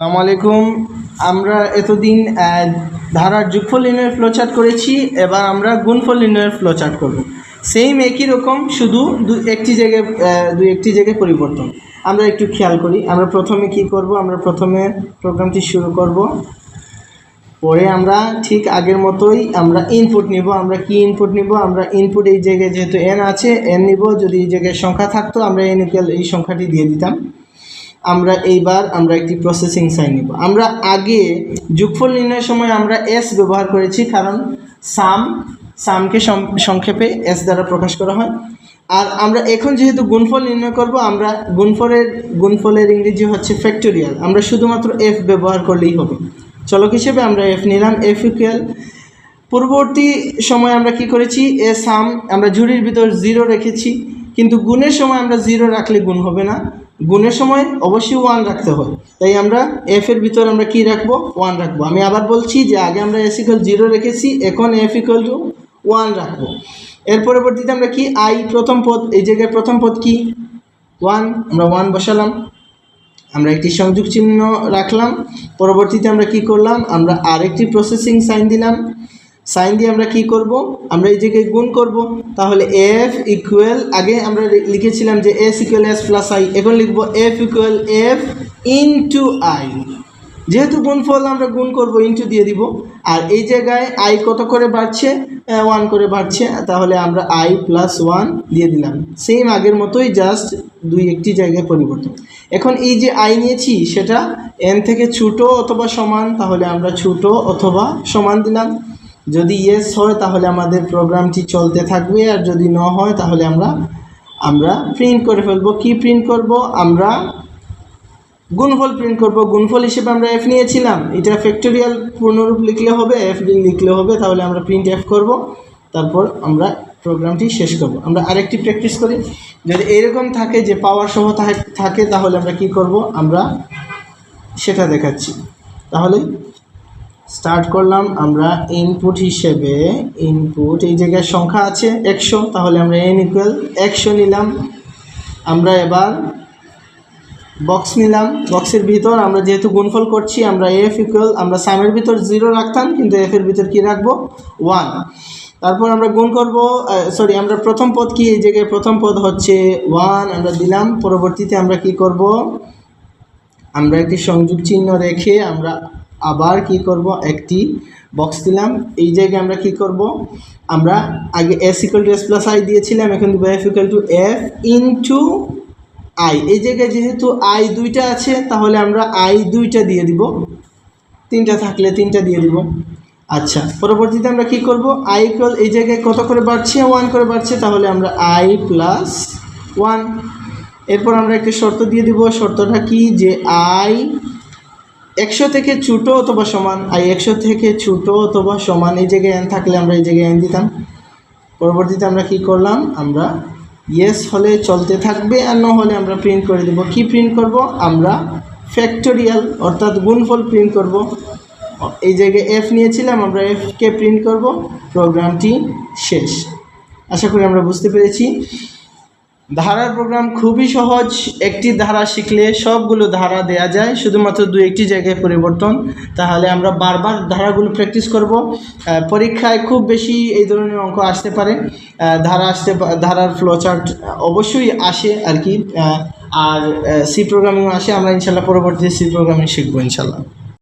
আসসালামু আলাইকুম। আমরা এতদিন ধারার যোগফল নির্ণয়ের ফ্লোচার্ট করেছি, এবার আমরা গুণফল নির্ণয়ের ফ্লোচার্ট করব। সেম একই রকম, শুধু দু একটি জায়গায় পরিবর্তন। আমরা একটু খেয়াল করি, আমরা প্রথমে কি করব, আমরা প্রথমে প্রোগ্রামটি শুরু করব, পরে আমরা ঠিক আগের মতোই আমরা ইনপুট নিব। আমরা কি ইনপুট নিব? আমরা ইনপুট এই জায়গায় যেহেতু এন আছে এন নিব, যদি এই জায়গায় সংখ্যা থাকতো আমরা এন ইকুয়াল এই সংখ্যাটি দিয়ে দিতাম। আমরা এইবার একটি প্রসেসিং সাইন নিব। আমরা আগে যোগফল নির্ণয়ের সময় আমরা এস ব্যবহার করেছি, কারণ সামকে সংক্ষেপে এস দ্বারা প্রকাশ করা হয়। আর আমরা এখন যেহেতু গুণফল নির্ণয় করব, আমরা গুণফলের ইংরেজি হচ্ছে ফ্যাক্টোরিয়াল, আমরা শুধুমাত্র এফ ব্যবহার করলেই হবে। চলক হিসেবে আমরা এফ নিলাম। এফ ইকুয়াল, পূর্ববর্তী সময় আমরা কি করেছি, এ সাম আমরা ঝুড়ির ভিতর 0 রেখেছি, কিন্তু গুণের সময় আমরা 0 রাখলে গুণ হবে না, গুণের সময় অবশ্যই 1 রাখতে হয়। তাই আমরা এফ এর ভিতর আমরা কি রাখবো? 1 রাখবো। আমি আবার বলছি যে আগে আমরা এস ইকুয়াল 0 রেখেছি, এখন এফ ইকুয়াল টু 1 রাখবো। এর পরবর্তীতে আমরা কি, আই প্রথম পদ, এই জায়গায় প্রথম পদ কি 1, আমরা 1 বসালাম, আমরা একটি সংযোগ চিহ্ন রাখলাম। পরবর্তীতে আমরা কি করলাম, আমরা আরেকটি প্রসেসিং সাইন দিলাম। সাইন দিয়ে আমরা কি করব, আমরা এই জায়গায় গুণ করব। তাহলে এফ ইকুয়াল, আগে আমরা লিখেছিলাম যে S equal S plus I, এখন লিখব F equal F into I. যেহেতু গুণফল আমরা গুণ করব, ইনটু দিয়ে দিব। আর এই জায়গায় আই কত করে বাড়ছে? 1 করে বাড়ছে, তাহলে আমরা আই প্লাস 1 দিয়ে দিলাম। সেম আগের মতোই, জাস্ট একটি জায়গায় পরিবর্তন। এখন এই যে আই নিয়েছি সেটা এন থেকে ছোটো অথবা সমান, তাহলে আমরা ছোটো অথবা সমান দিলাম। যদি ইয়েস হয় তাহলে আমাদের প্রোগ্রামটি চলতে থাকবে, আর যদি ন হয় তাহলে আমরা প্রিন্ট করে ফেলবো। কি প্রিন্ট করব? আমরা গুণফল প্রিন্ট করব। গুণফল হিসেবে আমরা এফ নিয়েছিলাম, এটা ফ্যাক্টোরিয়াল পূর্ণরূপ লিখলে হবে, এফ লিখলে হবে, তাহলে আমরা প্রিন্ট এফ করব, তারপর আমরা প্রোগ্রামটি শেষ করব। আমরা আরেকটি প্র্যাকটিস করি, যদি এরকম থাকে যে পাওয়ার সহ থাকে তাহলে আমরা কি করব, আমরা সেটা দেখাচ্ছি। তাহলে স্টার্ট করলাম। আমরা ইনপুট হিসেবে, ইনপুট এই জায়গায় সংখ্যা আছে 100, তাহলে আমরা এন ইকুয়াল 100 নিলাম। আমরা এবার বক্স নিলাম, বক্সের ভিতর আমরা যেহেতু গুণফল করছি, আমরা এফ ইকুয়াল, আমরা সামের ভিতর 0 রাখতাম, কিন্তু এফ এর ভিতর কি রাখবো? 1। তারপর আমরা গুণ করব, আমরা প্রথম পদ কি, এই জায়গায় প্রথম পদ হচ্ছে 1, আমরা দিলাম। পরবর্তীতে আমরা কি করব, আমরা একটি সংযোগ চিহ্ন রেখে আমরা আবার কি করব, একটি বক্স দিলাম। এই জায়গায় আমরা কি করব, আমরা আগে S equal to S plus I দিয়েছিলাম, এখন দেবো F equal to F into I. এই জায়গায় যেহেতু আই 2টা আছে, তাহলে আমরা আই 2টা দিয়ে দিব, 3টা থাকলে 3টা দিয়ে দিব। আচ্ছা, পরবর্তীতে আমরা কি করব, আই ইকুয়াল, এই জায়গায় কত করে বাড়ছে? 1 করে বাড়ছে, তাহলে আমরা আই প্লাস 1। এরপর আমরা একটি শর্ত দিয়ে দিব। শর্তটা কি, যে আই 100 থেকে ছোটো অথবা সমান, আই 100 থেকে ছোটো অথবা সমান, এই জায়গায় এন থাকলে আমরা এই জায়গায় এন দিতাম। পরবর্তীতে আমরা কি করলাম, আমরা ইয়েস হলে চলতে থাকবে, আর ন হলে আমরা প্রিন্ট করে দেব। কি প্রিন্ট করব, আমরা ফ্যাক্টোরিয়াল অর্থাৎ গুণফল প্রিন্ট করব। এই জায়গায় এফ নিয়েছিলাম, আমরা এফকে প্রিন্ট করব। প্রোগ্রামটি শেষ। আশা করি আমরা বুঝতে পেরেছি। ধারার প্রোগ্রাম খুবই সহজ, একটি ধারা শিখলে সবগুলো ধারা দেয়া যায়, শুধুমাত্র 2-1টি জায়গায় পরিবর্তন। তাহলে আমরা বারবার ধারাগুলো প্র্যাকটিস করব। পরীক্ষায় খুব বেশি এই ধরনের অঙ্ক আসতে পারে, ধারার ফ্লোচার্ট অবশ্যই আসে আর কি, আর সি প্রোগ্রামিংও আসে। আমরা ইনশাল্লাহ পরবর্তী সি প্রোগ্রামিং শিখবো ইনশাল্লাহ।